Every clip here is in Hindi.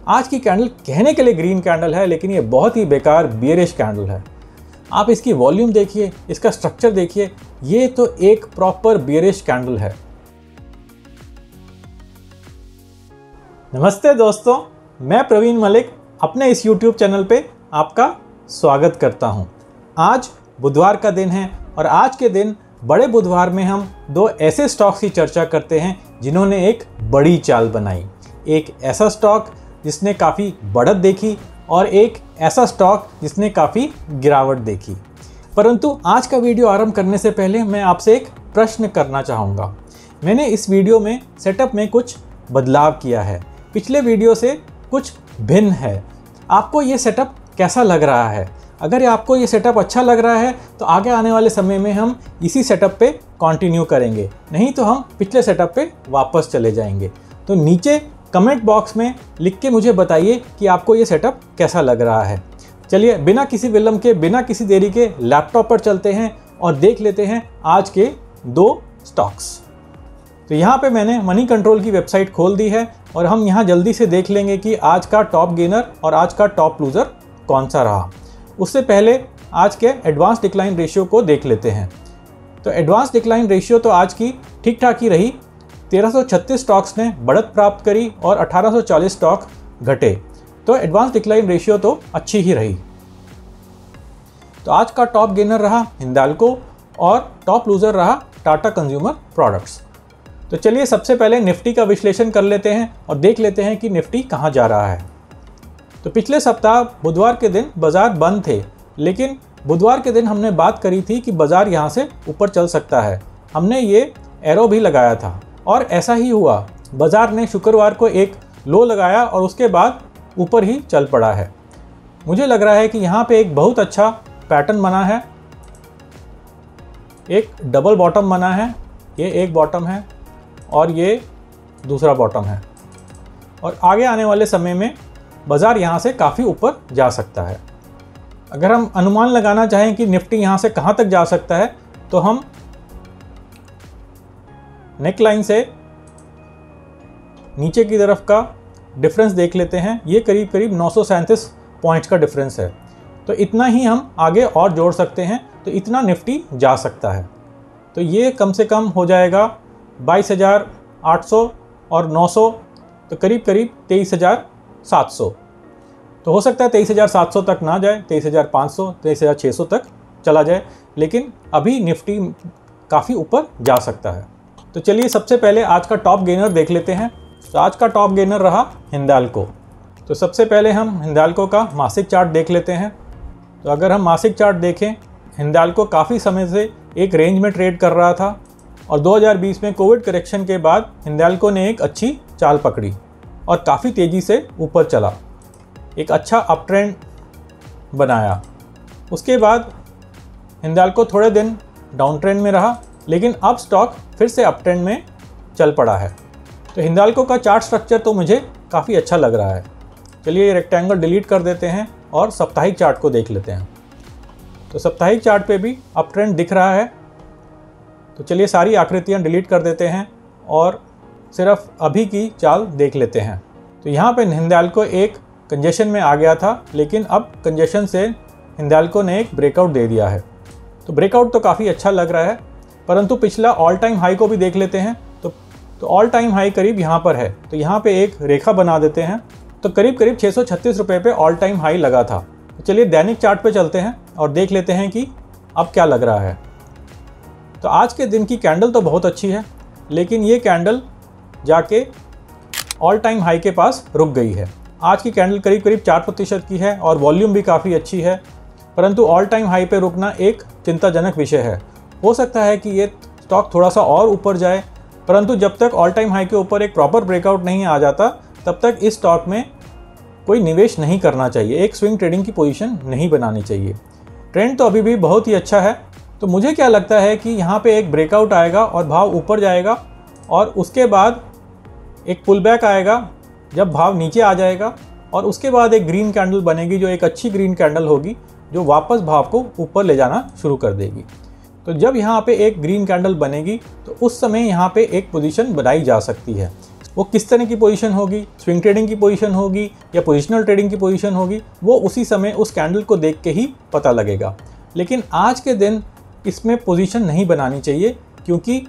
आज की कैंडल कहने के लिए ग्रीन कैंडल है, लेकिन ये बहुत ही बेकार बियरिश कैंडल है। आप इसकी वॉल्यूम देखिए, इसका स्ट्रक्चर देखिए, ये तो एक प्रॉपर बियरिश कैंडल है। नमस्ते दोस्तों, मैं प्रवीण मलिक अपने इस YouTube चैनल पे आपका स्वागत करता हूं। आज बुधवार का दिन है और आज के दिन बड़े बुधवार में हम दो ऐसे स्टॉक्स की चर्चा करते हैं जिन्होंने एक बड़ी चाल बनाई। एक ऐसा स्टॉक जिसने काफ़ी बढ़त देखी और एक ऐसा स्टॉक जिसने काफ़ी गिरावट देखी। परंतु आज का वीडियो आरंभ करने से पहले मैं आपसे एक प्रश्न करना चाहूँगा। मैंने इस वीडियो में सेटअप में कुछ बदलाव किया है, पिछले वीडियो से कुछ भिन्न है। आपको ये सेटअप कैसा लग रहा है? अगर आपको ये सेटअप अच्छा लग रहा है तो आगे आने वाले समय में हम इसी सेटअप पे कंटिन्यू करेंगे, नहीं तो हम पिछले सेटअप पे वापस चले जाएंगे। तो नीचे कमेंट बॉक्स में लिख के मुझे बताइए कि आपको ये सेटअप कैसा लग रहा है। चलिए बिना किसी विलंब के, बिना किसी देरी के लैपटॉप पर चलते हैं और देख लेते हैं आज के दो स्टॉक्स। तो यहाँ पे मैंने मनी कंट्रोल की वेबसाइट खोल दी है और हम यहाँ जल्दी से देख लेंगे कि आज का टॉप गेनर और आज का टॉप लूज़र कौन सा रहा। उससे पहले आज के एडवांस डिक्लाइन रेशियो को देख लेते हैं। तो एडवांस डिक्लाइन रेशियो तो आज की ठीक ठाक ही रही। 1336 स्टॉक्स ने बढ़त प्राप्त करी और 1840 स्टॉक घटे। तो एडवांस डिक्लाइन रेशियो तो अच्छी ही रही। तो आज का टॉप गेनर रहा हिंडाल्को और टॉप लूज़र रहा टाटा कंज्यूमर प्रोडक्ट्स। तो चलिए सबसे पहले निफ्टी का विश्लेषण कर लेते हैं और देख लेते हैं कि निफ्टी कहाँ जा रहा है। तो पिछले सप्ताह बुधवार के दिन बाजार बंद थे, लेकिन बुधवार के दिन हमने बात करी थी कि बाजार यहाँ से ऊपर चल सकता है। हमने ये एरो भी लगाया था और ऐसा ही हुआ। बाजार ने शुक्रवार को एक लो लगाया और उसके बाद ऊपर ही चल पड़ा है। मुझे लग रहा है कि यहाँ पे एक बहुत अच्छा पैटर्न बना है। एक डबल बॉटम बना है, ये एक बॉटम है और ये दूसरा बॉटम है और आगे आने वाले समय में बाजार यहाँ से काफ़ी ऊपर जा सकता है। अगर हम अनुमान लगाना चाहें कि निफ्टी यहाँ से कहाँ तक जा सकता है तो हम नेक लाइन से नीचे की तरफ का डिफरेंस देख लेते हैं। ये करीब करीब 937 पॉइंट्स का डिफरेंस है। तो इतना ही हम आगे और जोड़ सकते हैं, तो इतना निफ्टी जा सकता है। तो ये कम से कम हो जाएगा 22,800 और 900, तो करीब करीब 23,700। तो हो सकता है 23,700 तक ना जाए, 23,500, 23,600 तक चला जाए, लेकिन अभी निफ्टी काफ़ी ऊपर जा सकता है। तो चलिए सबसे पहले आज का टॉप गेनर देख लेते हैं। तो आज का टॉप गेनर रहा हिंडाल्को। तो सबसे पहले हम हिंडाल्को का मासिक चार्ट देख लेते हैं। तो अगर हम मासिक चार्ट देखें, हिंडाल्को काफ़ी समय से एक रेंज में ट्रेड कर रहा था और 2020 में कोविड करेक्शन के बाद हिंडाल्को ने एक अच्छी चाल पकड़ी और काफ़ी तेज़ी से ऊपर चला, एक अच्छा अप ट्रेंड बनाया। उसके बाद हिंडाल्को थोड़े दिन डाउन ट्रेंड में रहा, लेकिन अब स्टॉक फिर से अप ट्रेंड में चल पड़ा है। तो हिंडाल्को का चार्ट स्ट्रक्चर तो मुझे काफ़ी अच्छा लग रहा है। चलिए ये रेक्टेंगल डिलीट कर देते हैं और साप्ताहिक चार्ट को देख लेते हैं। तो साप्ताहिक चार्ट पे भी अप ट्रेंड दिख रहा है। तो चलिए सारी आकृतियाँ डिलीट कर देते हैं और सिर्फ अभी की चाल देख लेते हैं। तो यहाँ पे हिंडाल्को एक कंजेशन में आ गया था, लेकिन अब कंजेशन से हिंडाल्को ने एक ब्रेकआउट दे दिया है। तो ब्रेकआउट तो काफ़ी अच्छा लग रहा है, परंतु पिछला ऑल टाइम हाई को भी देख लेते हैं। तो ऑल टाइम हाई करीब यहाँ पर है, तो यहाँ पे एक रेखा बना देते हैं। तो करीब करीब 636 रुपये पे ऑल टाइम हाई लगा था। तो चलिए दैनिक चार्ट पे चलते हैं और देख लेते हैं कि अब क्या लग रहा है। तो आज के दिन की कैंडल तो बहुत अच्छी है, लेकिन ये कैंडल जाके ऑल टाइम हाई के पास रुक गई है। आज की कैंडल करीब करीब 4% की है और वॉल्यूम भी काफ़ी अच्छी है, परंतु ऑल टाइम हाई पे रुकना एक चिंताजनक विषय है। हो सकता है कि ये स्टॉक थोड़ा सा और ऊपर जाए, परंतु जब तक ऑल टाइम हाई के ऊपर एक प्रॉपर ब्रेकआउट नहीं आ जाता तब तक इस स्टॉक में कोई निवेश नहीं करना चाहिए, एक स्विंग ट्रेडिंग की पोजीशन नहीं बनानी चाहिए। ट्रेंड तो अभी भी बहुत ही अच्छा है। तो मुझे क्या लगता है कि यहाँ पे एक ब्रेकआउट आएगा और भाव ऊपर जाएगा और उसके बाद एक पुल बैक आएगा जब भाव नीचे आ जाएगा और उसके बाद एक ग्रीन कैंडल बनेगी जो एक अच्छी ग्रीन कैंडल होगी जो वापस भाव को ऊपर ले जाना शुरू कर देगी। तो जब यहाँ पे एक ग्रीन कैंडल बनेगी तो उस समय यहाँ पे एक पोजीशन बनाई जा सकती है। वो किस तरह की पोजीशन होगी, स्विंग ट्रेडिंग की पोजीशन होगी या पोजिशनल ट्रेडिंग की पोजीशन होगी, वो उसी समय उस कैंडल को देख के ही पता लगेगा। लेकिन आज के दिन इसमें पोजीशन नहीं बनानी चाहिए, क्योंकि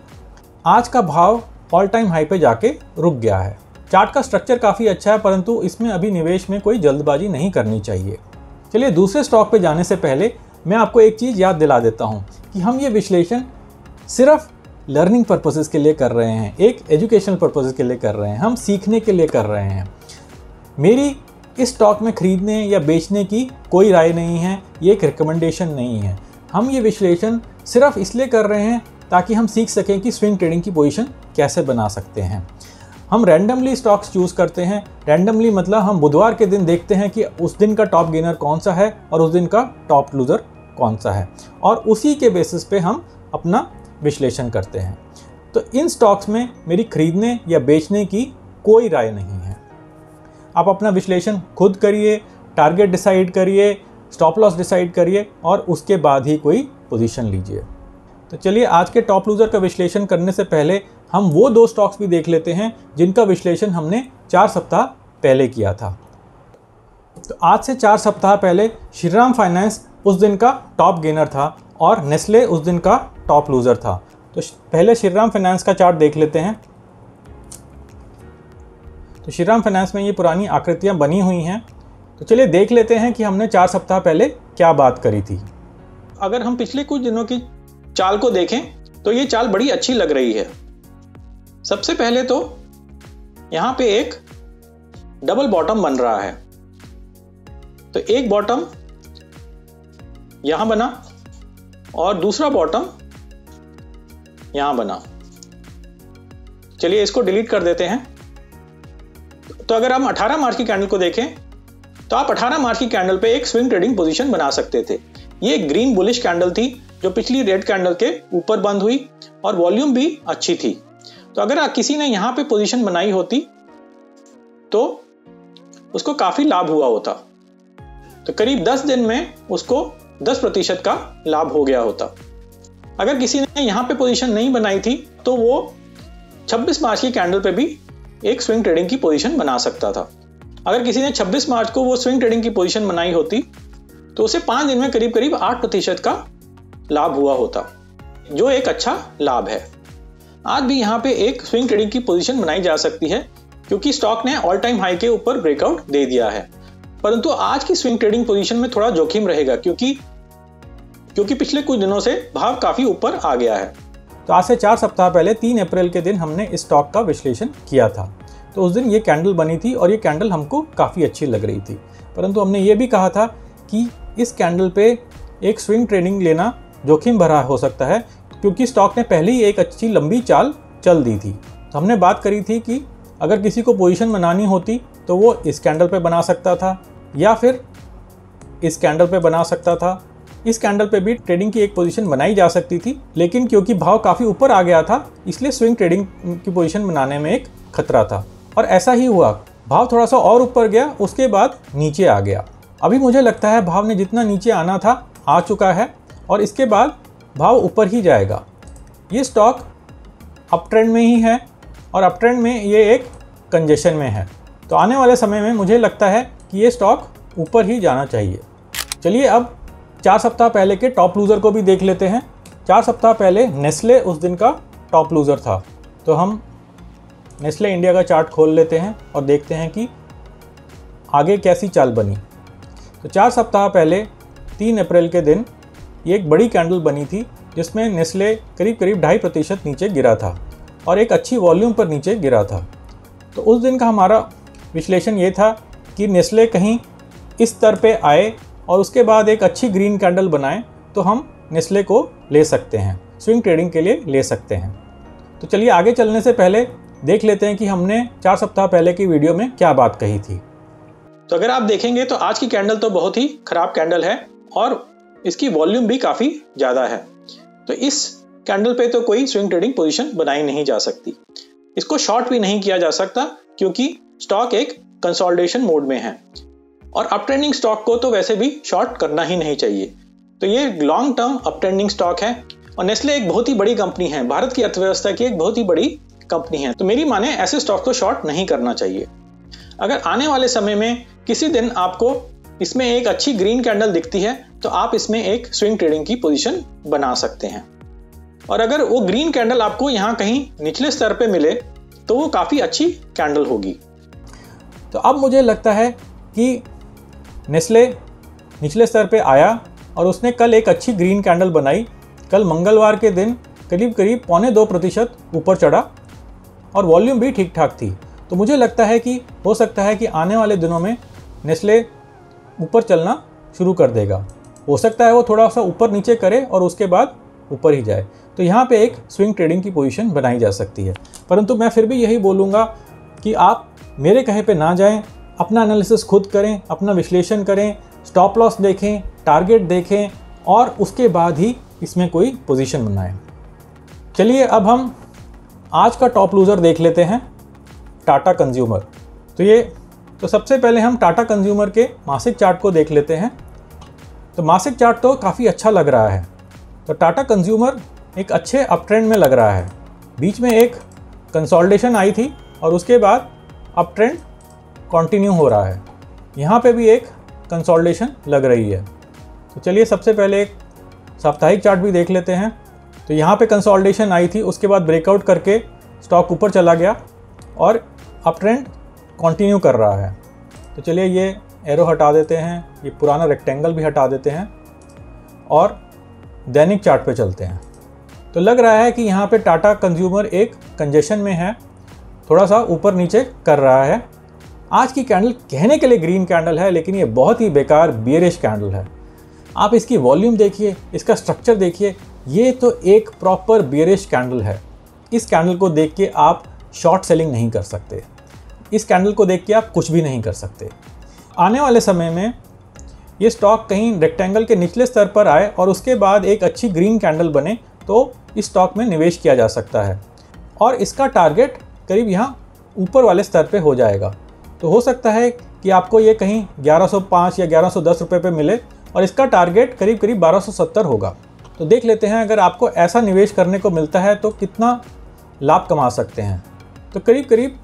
आज का भाव ऑल टाइम हाई पे जाके रुक गया है। चार्ट का स्ट्रक्चर काफ़ी अच्छा है, परंतु इसमें अभी निवेश में कोई जल्दबाजी नहीं करनी चाहिए। चलिए दूसरे स्टॉक पे जाने से पहले मैं आपको एक चीज़ याद दिला देता हूँ कि हम ये विश्लेषण सिर्फ लर्निंग पर्पसेस के लिए कर रहे हैं, एक एजुकेशनल पर्पसेस के लिए कर रहे हैं, हम सीखने के लिए कर रहे हैं। मेरी इस स्टॉक में खरीदने या बेचने की कोई राय नहीं है, ये एक रिकमेंडेशन नहीं है। हम ये विश्लेषण सिर्फ इसलिए कर रहे हैं ताकि हम सीख सकें कि स्विंग ट्रेडिंग की पोजीशन कैसे बना सकते हैं। हम रैंडमली स्टॉक्स चूज़ करते हैं। रैंडमली मतलब हम बुधवार के दिन देखते हैं कि उस दिन का टॉप गेनर कौन सा है और उस दिन का टॉप लूज़र कौन सा है, और उसी के बेसिस पे हम अपना विश्लेषण करते हैं। तो इन स्टॉक्स में मेरी खरीदने या बेचने की कोई राय नहीं है। आप अपना विश्लेषण खुद करिए, टारगेट डिसाइड करिए, स्टॉप लॉस डिसाइड करिए और उसके बाद ही कोई पोजीशन लीजिए। तो चलिए आज के टॉप लूज़र का विश्लेषण करने से पहले हम वो 2 स्टॉक्स भी देख लेते हैं जिनका विश्लेषण हमने 4 सप्ताह पहले किया था। तो आज से 4 सप्ताह पहले श्रीराम फाइनेंस उस दिन का टॉप गेनर था और नेस्ले उस दिन का टॉप लूज़र था। तो पहले श्रीराम फाइनेंस का चार्ट देख लेते हैं। तो श्रीराम फाइनेंस में ये पुरानी आकृतियाँ बनी हुई हैं। तो चलिए देख लेते हैं कि हमने 4 सप्ताह पहले क्या बात करी थी। अगर हम पिछले कुछ दिनों की चाल को देखें तो ये चाल बड़ी अच्छी लग रही है। सबसे पहले तो यहाँ पे एक डबल बॉटम बन रहा है। तो एक बॉटम यहां बना और दूसरा बॉटम यहां बना। चलिए इसको डिलीट कर देते हैं। तो अगर हम 18 मार्च की कैंडल को देखें तो आप 18 मार्च की कैंडल पे एक स्विंग ट्रेडिंग पोजीशन बना सकते थे। ये एक ग्रीन बुलिश कैंडल थी जो पिछली रेड कैंडल के ऊपर बंद हुई और वॉल्यूम भी अच्छी थी। तो अगर किसी ने यहां पे पोजीशन बनाई होती तो उसको काफी लाभ हुआ होता। तो करीब 10 दिन में उसको 10% का लाभ हो गया होता। अगर किसी ने यहां पे पोजीशन नहीं बनाई थी तो वो 26 मार्च की कैंडल पे भी एक स्विंग ट्रेडिंग की पोजीशन बना सकता था। अगर किसी ने 26 मार्च को वो स्विंग ट्रेडिंग की पोजीशन बनाई होती तो उसे 5 दिन में करीब करीब 8% का लाभ हुआ होता, जो एक अच्छा लाभ है। आज भी यहाँ पे एक स्विंग ट्रेडिंग की पोजीशन बनाई जा सकती है क्योंकि स्टॉक ने ऑल टाइम हाई के ऊपर ब्रेकआउट दे दिया है। परंतु आज की स्विंग ट्रेडिंग पोजीशन में थोड़ा जोखिम रहेगा क्योंकि पिछले कुछ दिनों से भाव काफी ऊपर आ गया है। तो आज से 4 सप्ताह पहले 3 अप्रैल के दिन हमने इस स्टॉक का विश्लेषण किया था। तो उस दिन ये कैंडल बनी थी और ये कैंडल हमको काफ़ी अच्छी लग रही थी, परंतु हमने ये भी कहा था कि इस कैंडल पे एक स्विंग ट्रेडिंग लेना जोखिम भरा हो सकता है क्योंकि स्टॉक ने पहले ही एक अच्छी लंबी चाल चल दी थी। तो हमने बात करी थी कि अगर किसी को पोजीशन बनानी होती तो वो इस कैंडल पे बना सकता था या फिर इस कैंडल पे बना सकता था। इस कैंडल पे भी ट्रेडिंग की एक पोजीशन बनाई जा सकती थी, लेकिन क्योंकि भाव काफ़ी ऊपर आ गया था इसलिए स्विंग ट्रेडिंग की पोजीशन बनाने में एक खतरा था। और ऐसा ही हुआ, भाव थोड़ा सा और ऊपर गया, उसके बाद नीचे आ गया। अभी मुझे लगता है भाव ने जितना नीचे आना था आ चुका है और इसके बाद भाव ऊपर ही जाएगा। ये स्टॉक अप ट्रेंड में ही है और अप ट्रेंड में ये एक कंजेशन में है। तो आने वाले समय में मुझे लगता है कि ये स्टॉक ऊपर ही जाना चाहिए। चलिए अब 4 सप्ताह पहले के टॉप लूज़र को भी देख लेते हैं। 4 सप्ताह पहले नेस्ले उस दिन का टॉप लूज़र था। तो हम नेस्ले इंडिया का चार्ट खोल लेते हैं और देखते हैं कि आगे कैसी चाल बनी। तो 4 सप्ताह पहले 3 अप्रैल के दिन ये एक बड़ी कैंडल बनी थी जिसमें नेस्ले करीब करीब 2.5% नीचे गिरा था और एक अच्छी वॉल्यूम पर नीचे गिरा था। तो उस दिन का हमारा विश्लेषण ये था कि नेस्ले कहीं इस स्तर पे आए और उसके बाद एक अच्छी ग्रीन कैंडल बनाए तो हम नेस्ले को ले सकते हैं, स्विंग ट्रेडिंग के लिए ले सकते हैं। तो चलिए आगे चलने से पहले देख लेते हैं कि हमने 4 सप्ताह पहले की वीडियो में क्या बात कही थी। तो अगर आप देखेंगे तो आज की कैंडल तो बहुत ही खराब कैंडल है और इसकी वॉल्यूम भी काफ़ी ज़्यादा है। तो इस कैंडल पे तो कोई स्विंग ट्रेडिंग पोजीशन बनाई नहीं जा सकती। इसको शॉर्ट भी नहीं किया जा सकता क्योंकि स्टॉक एक कंसोलिडेशन मोड में है और अप ट्रेंडिंग स्टॉक को तो वैसे भी शॉर्ट करना ही नहीं चाहिए। तो ये long term up trending stock है और नेस्ले एक बहुत ही बड़ी कंपनी है, भारत की अर्थव्यवस्था की एक बहुत ही बड़ी कंपनी है, तो मेरी माने ऐसे स्टॉक को शॉर्ट नहीं करना चाहिए। अगर आने वाले समय में किसी दिन आपको इसमें एक अच्छी ग्रीन कैंडल दिखती है तो आप इसमें एक स्विंग ट्रेडिंग की पोजीशन बना सकते हैं, और अगर वो ग्रीन कैंडल आपको यहाँ कहीं निचले स्तर पे मिले तो वो काफ़ी अच्छी कैंडल होगी। तो अब मुझे लगता है कि नेस्ले निचले स्तर पे आया और उसने कल एक अच्छी ग्रीन कैंडल बनाई। कल मंगलवार के दिन करीब 1.25% ऊपर चढ़ा और वॉल्यूम भी ठीक ठाक थी। तो मुझे लगता है कि हो सकता है कि आने वाले दिनों में नेस्ले ऊपर चलना शुरू कर देगा। हो सकता है वो थोड़ा सा ऊपर नीचे करे और उसके बाद ऊपर ही जाए। तो यहाँ पे एक स्विंग ट्रेडिंग की पोजीशन बनाई जा सकती है। परंतु मैं फिर भी यही बोलूँगा कि आप मेरे कहे पे ना जाएं, अपना एनालिसिस खुद करें, अपना विश्लेषण करें, स्टॉप लॉस देखें, टारगेट देखें और उसके बाद ही इसमें कोई पोजीशन बनाएं। चलिए अब हम आज का टॉप लूज़र देख लेते हैं, टाटा कंज्यूमर। तो सबसे पहले हम टाटा कंज्यूमर के मासिक चार्ट को देख लेते हैं। तो मासिक चार्ट तो काफ़ी अच्छा लग रहा है। तो टाटा कंज्यूमर एक अच्छे अप ट्रेंड में लग रहा है। बीच में एक कंसोलिडेशन आई थी और उसके बाद अप ट्रेंड कंटिन्यू हो रहा है। यहाँ पे भी एक कंसोलिडेशन लग रही है। तो चलिए सबसे पहले एक साप्ताहिक चार्ट भी देख लेते हैं। तो यहाँ पे कंसोलिडेशन आई थी, उसके बाद ब्रेकआउट करके स्टॉक ऊपर चला गया और अप ट्रेंड कंटिन्यू कर रहा है। तो चलिए ये एरो हटा देते हैं, ये पुराना रेक्टेंगल भी हटा देते हैं और दैनिक चार्ट पे चलते हैं। तो लग रहा है कि यहाँ पे टाटा कंज्यूमर एक कंजेशन में है, थोड़ा सा ऊपर नीचे कर रहा है। आज की कैंडल कहने के लिए ग्रीन कैंडल है, लेकिन ये बहुत ही बेकार बियरिश कैंडल है। आप इसकी वॉल्यूम देखिए, इसका स्ट्रक्चर देखिए, ये तो एक प्रॉपर बियरिश कैंडल है। इस कैंडल को देख के आप शॉर्ट सेलिंग नहीं कर सकते, इस कैंडल को देख के आप कुछ भी नहीं कर सकते। आने वाले समय में ये स्टॉक कहीं रेक्टेंगल के निचले स्तर पर आए और उसके बाद एक अच्छी ग्रीन कैंडल बने तो इस स्टॉक में निवेश किया जा सकता है और इसका टारगेट करीब यहाँ ऊपर वाले स्तर पे हो जाएगा। तो हो सकता है कि आपको ये कहीं 1105 या 1110 रुपये पे मिले और इसका टारगेट करीब 1270 होगा। तो देख लेते हैं अगर आपको ऐसा निवेश करने को मिलता है तो कितना लाभ कमा सकते हैं। तो करीब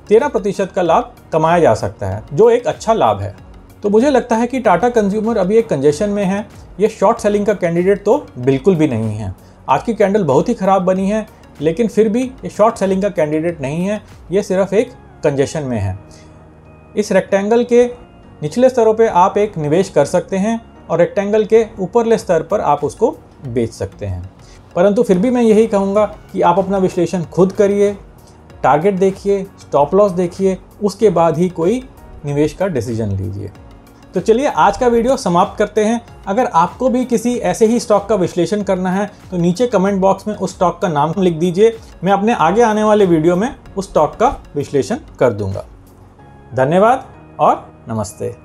13% का लाभ कमाया जा सकता है, जो एक अच्छा लाभ है। तो मुझे लगता है कि टाटा कंज्यूमर अभी एक कंजेशन में है। ये शॉर्ट सेलिंग का कैंडिडेट तो बिल्कुल भी नहीं है। आज की कैंडल बहुत ही ख़राब बनी है, लेकिन फिर भी ये शॉर्ट सेलिंग का कैंडिडेट नहीं है, ये सिर्फ एक कंजेशन में है। इस रेक्टेंगल के निचले स्तरों पे आप एक निवेश कर सकते हैं और रेक्टेंगल के ऊपरले स्तर पर आप उसको बेच सकते हैं। परंतु फिर भी मैं यही कहूँगा कि आप अपना विश्लेषण खुद करिए, टारगेट देखिए, स्टॉप लॉस देखिए, उसके बाद ही कोई निवेश का डिसीजन लीजिए। तो चलिए आज का वीडियो समाप्त करते हैं। अगर आपको भी किसी ऐसे ही स्टॉक का विश्लेषण करना है तो नीचे कमेंट बॉक्स में उस स्टॉक का नाम लिख दीजिए। मैं अपने आगे आने वाले वीडियो में उस स्टॉक का विश्लेषण कर दूंगा। धन्यवाद और नमस्ते।